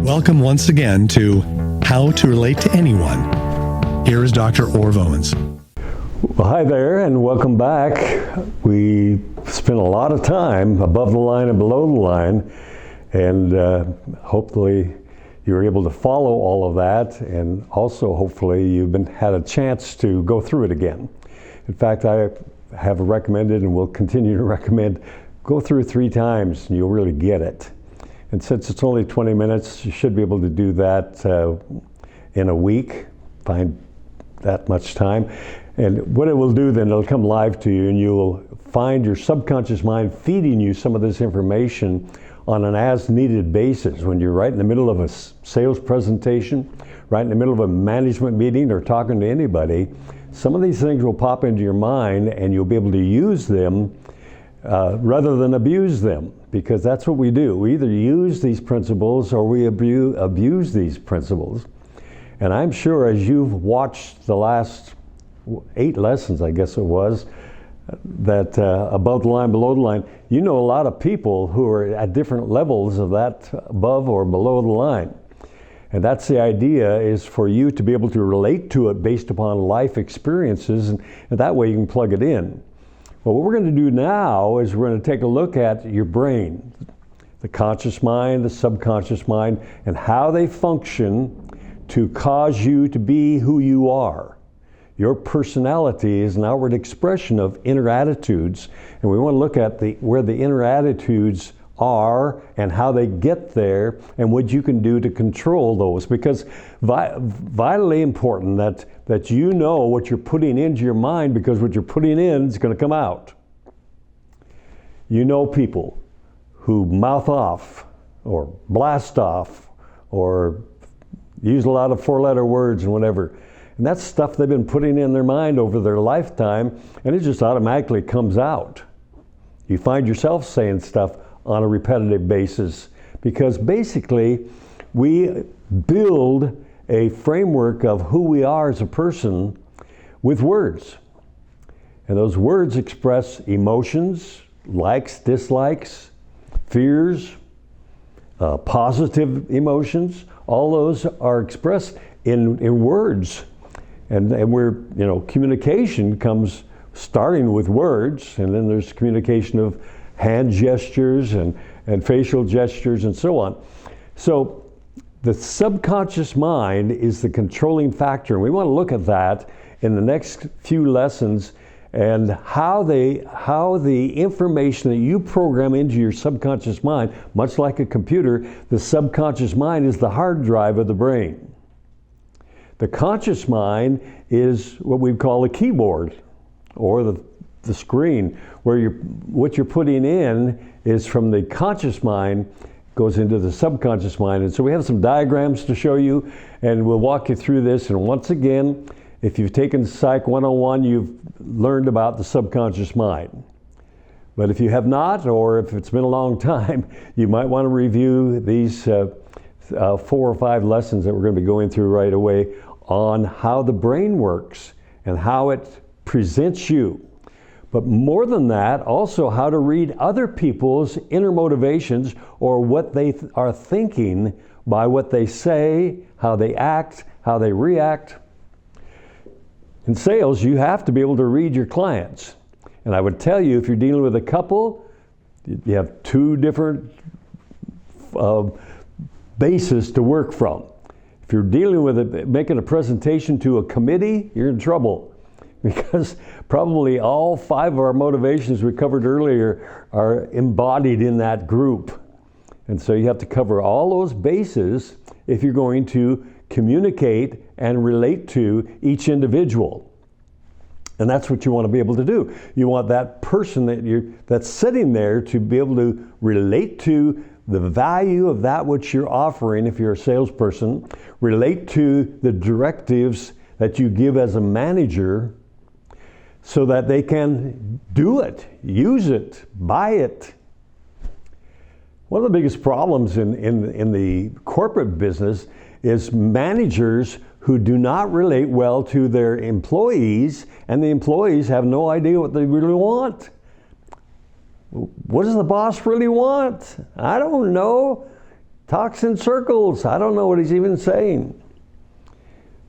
Welcome once again to How to Relate to Anyone. Here is Dr. Orv Owens. Well, hi there, and welcome back. We spent a lot of time above the line and below the line, and hopefully you were able to follow all of that, and also hopefully you've had a chance to go through it again. In fact, I have recommended and will continue to recommend go through it 3 times and you'll really get it. And since it's only 20 minutes, you should be able to do that in a week, find that much time. And what it will do then, it'll come live to you and you'll find your subconscious mind feeding you some of this information on an as-needed basis. When you're right in the middle of a sales presentation, right in the middle of a management meeting or talking to anybody, some of these things will pop into your mind and you'll be able to use them rather than abuse them, because that's what we do. We either use these principles or we abuse these principles. And I'm sure as you've watched the last 8 lessons, I guess it was, that above the line, below the line, you know a lot of people who are at different levels of that above or below the line. And that's the idea, is for you to be able to relate to it based upon life experiences, and that way you can plug it in. Well, what we're going to do now is we're going to take a look at your brain, the conscious mind, the subconscious mind, and how they function to cause you to be who you are. Your personality is an outward expression of inner attitudes, and we want to look at where the inner attitudes are and how they get there and what you can do to control those, because vitally important that you know what you're putting into your mind, because what you're putting in is going to come out. You know people who mouth off or blast off or use a lot of 4-letter words and whatever. And that's stuff they've been putting in their mind over their lifetime, and it just automatically comes out. You find yourself saying stuff on a repetitive basis, because basically we build a framework of who we are as a person with words. And those words express emotions, likes, dislikes, fears, positive emotions. All those are expressed in words. And communication comes starting with words, and then there's communication of hand gestures and facial gestures and so on. So the subconscious mind is the controlling factor, and we want to look at that in the next few lessons, and how the information that you program into your subconscious mind, much like a computer, the subconscious mind is the hard drive of the brain. The conscious mind is what we call a keyboard, or the screen, where what you're putting in is from the conscious mind, goes into the subconscious mind. And so we have some diagrams to show you, and we'll walk you through this. And once again, if you've taken Psych 101, you've learned about the subconscious mind. But if you have not, or if it's been a long time, you might want to review these 4 or 5 lessons that we're going to be going through right away on how the brain works and how it presents you. But more than that, also how to read other people's inner motivations, or what they are thinking by what they say, how they act, how they react. In sales, you have to be able to read your clients. And I would tell you, if you're dealing with a couple, you have 2 different bases to work from. If you're dealing with making a presentation to a committee, you're in trouble, because probably all 5 of our motivations we covered earlier are embodied in that group. And so you have to cover all those bases if you're going to communicate and relate to each individual. And that's what you want to be able to do. You want that person that's sitting there to be able to relate to the value of that which you're offering if you're a salesperson, relate to the directives that you give as a manager, so that they can do it, use it, buy it. One of the biggest problems in the corporate business is managers who do not relate well to their employees, and the employees have no idea what they really want. What does the boss really want? I don't know. talks in circles. I don't know what he's even saying.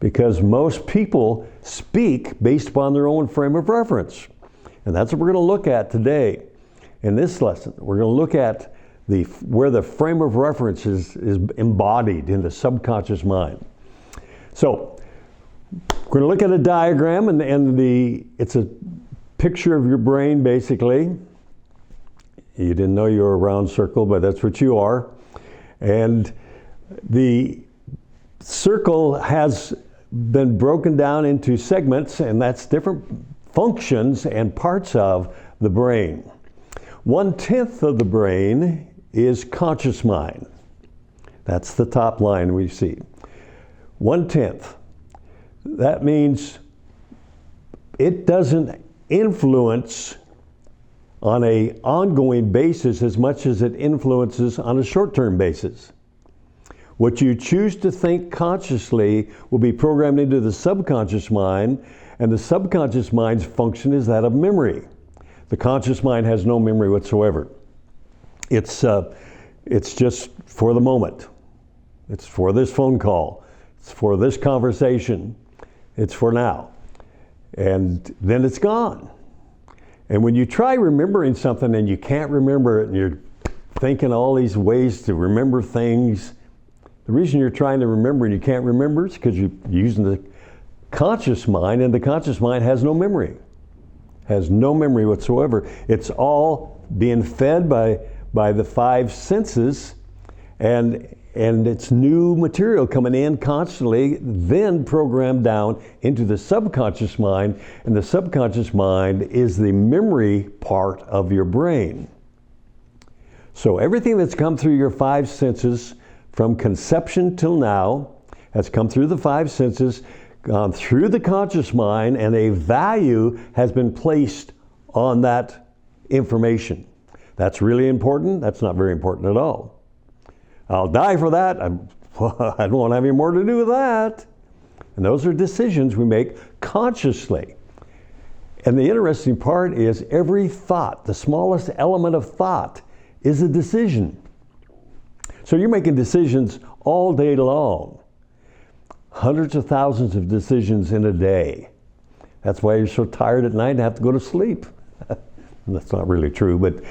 Because most people speak based upon their own frame of reference. And that's what we're going to look at today in this lesson. We're going to look at where the frame of reference is embodied in the subconscious mind. So we're going to look at a diagram, and it's a picture of your brain, basically. You didn't know you were a round circle, but that's what you are. And the circle has been broken down into segments, and that's different functions and parts of the brain. 1/10 of the brain is conscious mind. That's the top line we see. 1/10. That means it doesn't influence on an ongoing basis as much as it influences on a short-term basis. What you choose to think consciously will be programmed into the subconscious mind, and the subconscious mind's function is that of memory. The conscious mind has no memory whatsoever. It's just for the moment. It's for this phone call. It's for this conversation. It's for now. And then it's gone. And when you try remembering something and you can't remember it, and you're thinking all these ways to remember things, the reason you're trying to remember and you can't remember is because you're using the conscious mind, and the conscious mind has no memory. Has no memory whatsoever. It's all being fed by the five senses, and it's new material coming in constantly, then programmed down into the subconscious mind, and the subconscious mind is the memory part of your brain. So everything that's come through your five senses from conception till now has come through the five senses, gone through the conscious mind, and a value has been placed on that information. That's really important. That's not very important at all. I'll die for that. I don't want to have any more to do with that. And those are decisions we make consciously. And the interesting part is every thought, the smallest element of thought, is a decision. So you're making decisions all day long. Hundreds of thousands of decisions in a day. That's why you're so tired at night and have to go to sleep. That's not really true, but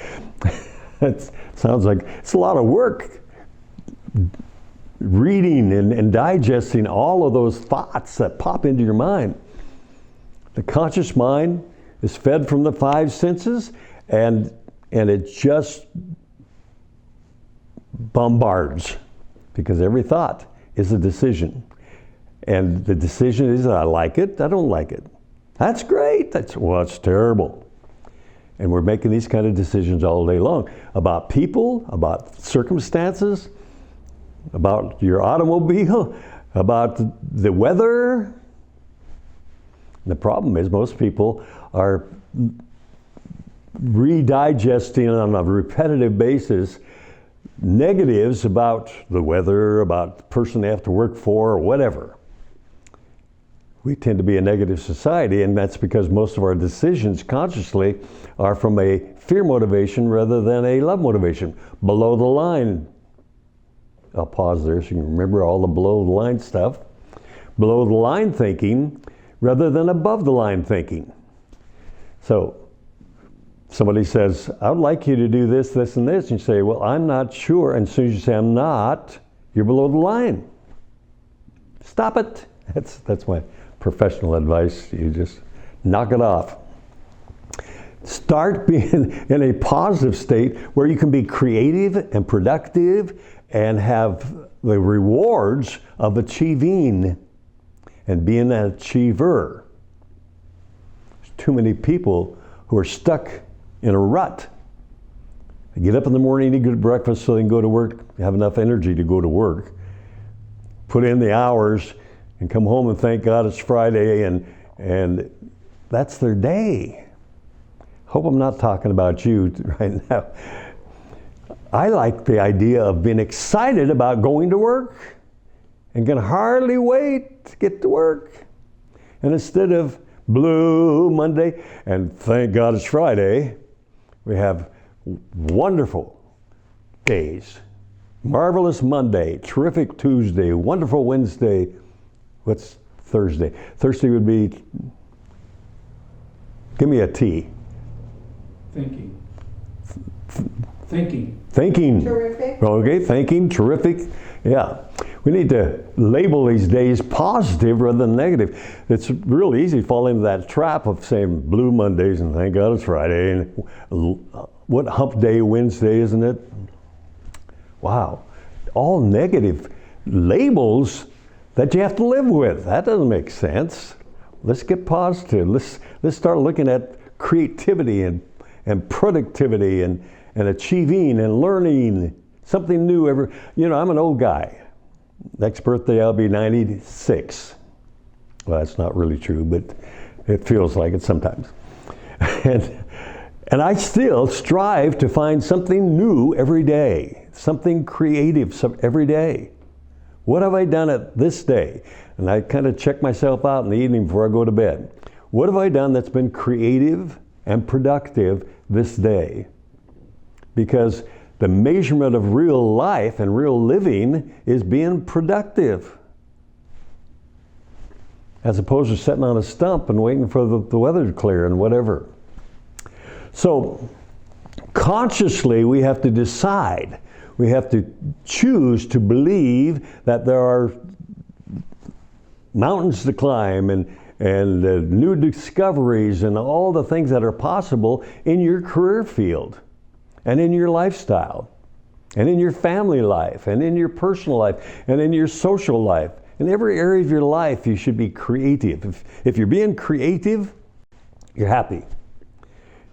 it sounds like it's a lot of work. Reading and digesting all of those thoughts that pop into your mind. The conscious mind is fed from the five senses, and it just bombards, because every thought is a decision. And the decision is, I like it, I don't like it. That's great, it's terrible. And we're making these kind of decisions all day long about people, about circumstances, about your automobile, about the weather. And the problem is most people are redigesting on a repetitive basis negatives about the weather, about the person they have to work for, or whatever. We tend to be a negative society, and that's because most of our decisions consciously are from a fear motivation rather than a love motivation. Below the line. I'll pause there so you can remember all the below the line stuff. Below the line thinking rather than above the line thinking. So somebody says, I would like you to do this, this, and this. And you say, well, I'm not sure. And as soon as you say, I'm not, you're below the line. Stop it. That's my professional advice. You just knock it off. Start being in a positive state where you can be creative and productive and have the rewards of achieving and being an achiever. There's too many people who are stuck in a rut. They get up in the morning, eat good breakfast so they can go to work, have enough energy to go to work, put in the hours, and come home and thank God it's Friday, and that's their day. Hope I'm not talking about you right now. I like the idea of being excited about going to work and can hardly wait to get to work. And instead of blue Monday and thank God it's Friday, we have wonderful days Marvelous Monday, terrific Tuesday, wonderful Wednesday. What's Thursday? Thursday would be, give me a T. Thinking. Thinking. Thinking. Terrific. Okay, thinking, terrific. Yeah. We need to label these days positive rather than negative. It's real easy to fall into that trap of saying Blue Mondays and thank God it's Friday and what hump day Wednesday, isn't it? Wow. All negative labels that you have to live with. That doesn't make sense. Let's get positive. Let's start looking at creativity and productivity and achieving and learning something new I'm an old guy. Next birthday I'll be 96. Well, that's not really true, but it feels like it sometimes. And I still strive to find something new every day, something creative every day. What have I done at this day? And I kind of check myself out in the evening before I go to bed. What have I done that's been creative and productive this day? Because the measurement of real life and real living is being productive, as opposed to sitting on a stump and waiting for the weather to clear and whatever. So consciously we have to decide, we have to choose to believe that there are mountains to climb and new discoveries and all the things that are possible in your career field and in your lifestyle and in your family life and in your personal life and in your social life. In every area of your life you should be creative. If you're being creative, you're happy.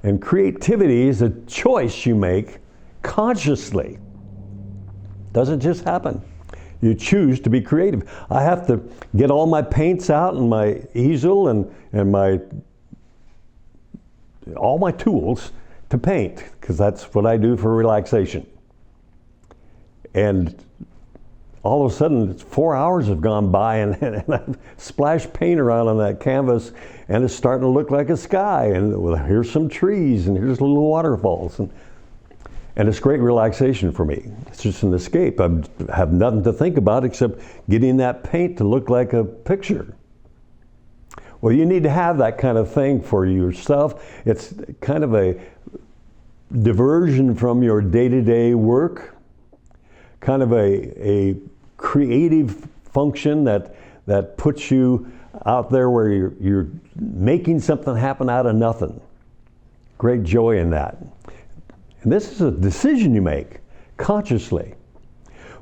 And creativity is a choice you make consciously. Doesn't just happen. You choose to be creative. I have to get all my paints out and my easel and all my tools to paint, because that's what I do for relaxation. And all of a sudden, 4 hours have gone by and I've splashed paint around on that canvas and it's starting to look like a sky, and well, here's some trees and here's little waterfalls. And it's great relaxation for me. It's just an escape. I have nothing to think about except getting that paint to look like a picture. Well, you need to have that kind of thing for yourself. It's kind of a diversion from your day-to-day work, kind of a creative function that puts you out there where you're making something happen out of nothing. Great joy in that. And this is a decision you make consciously.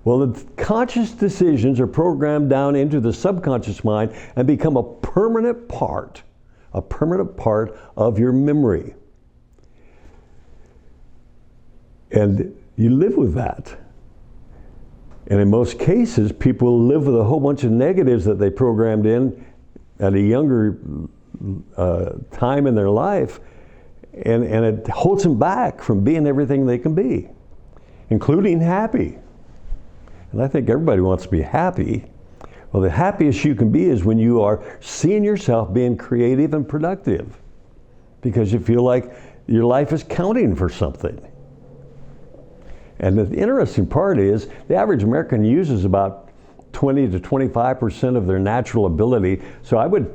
Well, the conscious decisions are programmed down into the subconscious mind and become a permanent part of your memory. And you live with that. And in most cases, people live with a whole bunch of negatives that they programmed in at a younger time in their life, and it holds them back from being everything they can be, including happy. And I think everybody wants to be happy. Well, the happiest you can be is when you are seeing yourself being creative and productive, because you feel like your life is counting for something. And the interesting part is the average American uses about 20 to 25% of their natural ability. So I would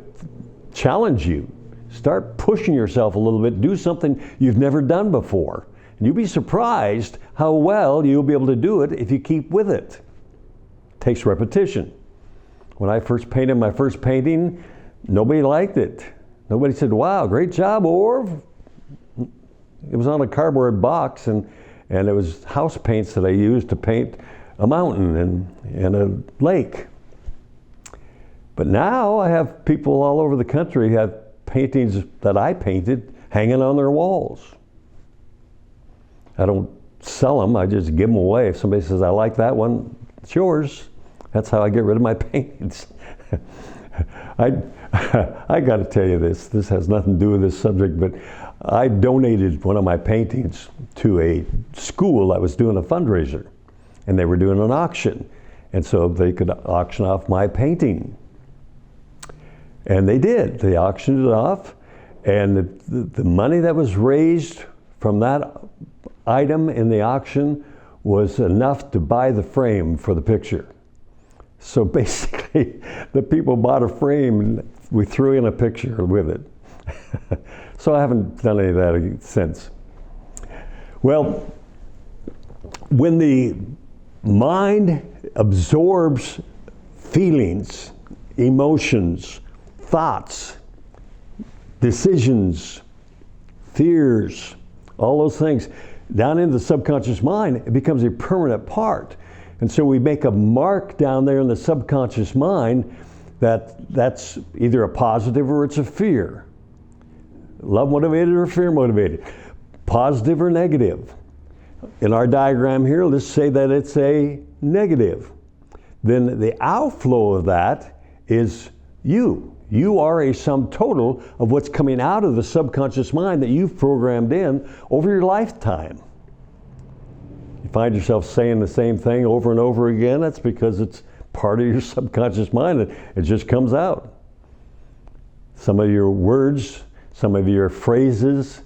challenge you, start pushing yourself a little bit, do something you've never done before. And you'll be surprised how well you'll be able to do it if you keep with it. It takes repetition. When I first painted my first painting, nobody liked it. Nobody said, "Wow, great job, Orv." It was on a cardboard box, and it was house paints that I used to paint a mountain and a lake. But now I have people all over the country have paintings that I painted hanging on their walls. I don't sell them, I just give them away. If somebody says, "I like that one," it's yours. That's how I get rid of my paintings. I got to tell you this has nothing to do with this subject, but I donated one of my paintings to a school that was doing a fundraiser, and they were doing an auction, and so they could auction off my painting. And they did. They auctioned it off, and the money that was raised from that item in the auction was enough to buy the frame for the picture. So basically, the people bought a frame and we threw in a picture with it. So I haven't done any of that since. Well, when the mind absorbs feelings, emotions, thoughts, decisions, fears, all those things down into the subconscious mind, it becomes a permanent part. And so we make a mark down there in the subconscious mind that's either a positive or it's a fear. Love motivated or fear motivated. Positive or negative. In our diagram here, let's say that it's a negative. Then the outflow of that is you. You are a sum total of what's coming out of the subconscious mind that you've programmed in over your lifetime. You find yourself saying the same thing over and over again, that's because it's part of your subconscious mind. It just comes out. Some of your words, some of your phrases,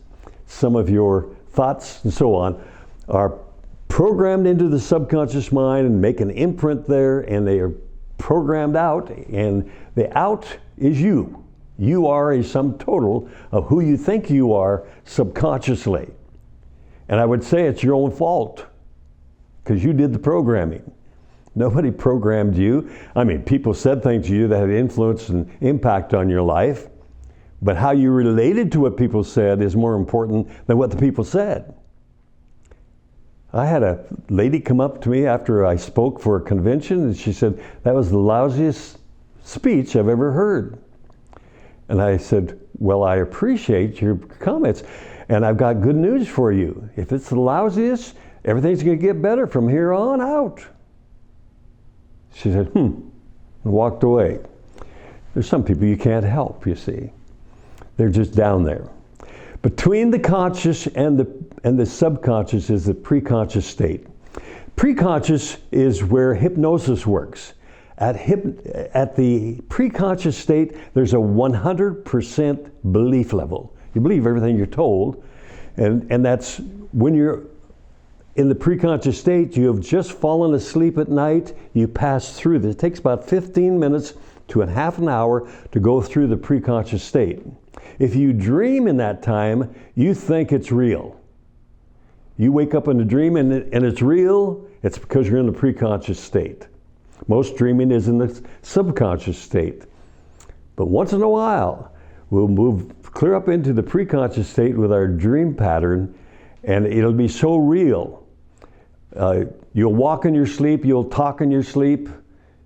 some of your thoughts, and so on, are programmed into the subconscious mind and make an imprint there, and they are programmed out, and the out is you. You are a sum total of who you think you are subconsciously. And I would say it's your own fault, because you did the programming. Nobody programmed you. I mean, people said things to you that had influence and impact on your life, but how you related to what people said is more important than what the people said. I had a lady come up to me after I spoke for a convention, and she said, that was the lousiest speech I've ever heard. And I said, well, I appreciate your comments, and I've got good news for you. If it's the lousiest, everything's going to get better from here on out. She said, and walked away. There's some people you can't help, you see. They're just down there. Between the conscious and the subconscious is the preconscious state. Preconscious is where hypnosis works. At the preconscious state, there's a 100% belief level. You believe everything you're told, and that's when you're in the preconscious state, you have just fallen asleep at night, you pass through this. It takes about 15 minutes to a half an hour to go through the preconscious state. If you dream in that time, you think it's real. You wake up in a dream and it's real, it's because you're in the preconscious state. Most dreaming is in the subconscious state. But once in a while, we'll move clear up into the preconscious state with our dream pattern, and it'll be so real. You'll walk in your sleep, you'll talk in your sleep,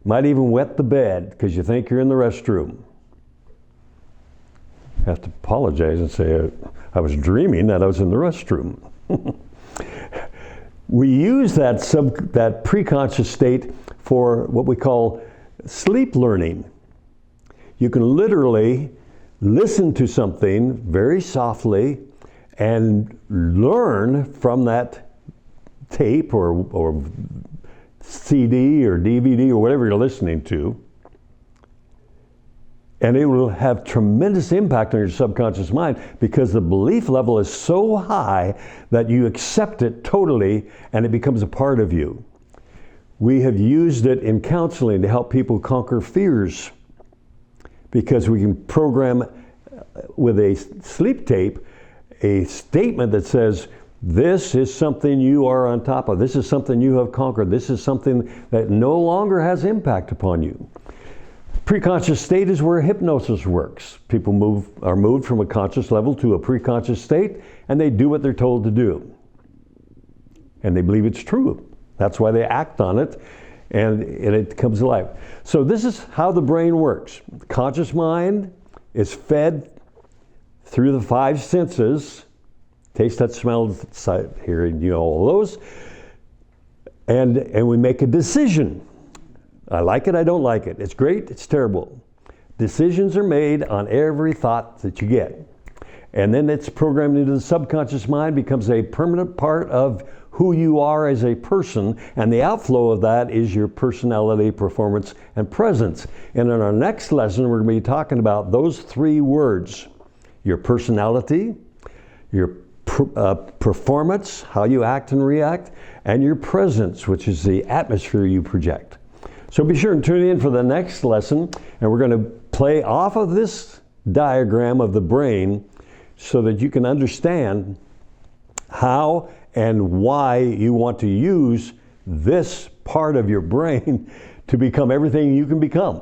might even wet the bed because you think you're in the restroom. I have to apologize and say I was dreaming that I was in the restroom. We use that preconscious state for what we call sleep learning. You can literally listen to something very softly and learn from that tape or CD or DVD or whatever you're listening to. And it will have tremendous impact on your subconscious mind because the belief level is so high that you accept it totally and it becomes a part of you. We have used it in counseling to help people conquer fears because we can program with a sleep tape a statement that says, this is something you are on top of. This is something you have conquered. This is something that no longer has impact upon you. Preconscious state is where hypnosis works. People are moved from a conscious level to a preconscious state, and they do what they're told to do. And they believe it's true. That's why they act on it, and it comes to life. So this is how the brain works. The conscious mind is fed through the five senses, taste, touch, smell, sight, hearing, all those, and we make a decision. I like it, I don't like it. It's great, it's terrible. Decisions are made on every thought that you get. And then it's programmed into the subconscious mind, becomes a permanent part of who you are as a person, and the outflow of that is your personality, performance, and presence. And in our next lesson, we're going to be talking about those three words: your personality, your performance, how you act and react, and your presence, which is the atmosphere you project. So be sure and tune in for the next lesson, and we're going to play off of this diagram of the brain so that you can understand how and why you want to use this part of your brain to become everything you can become.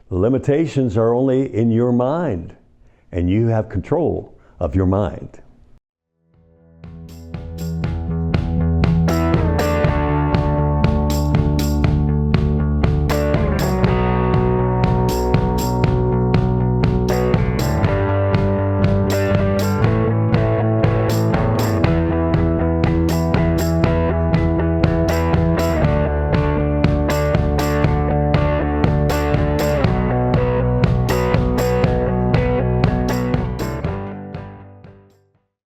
The limitations are only in your mind, and you have control of your mind.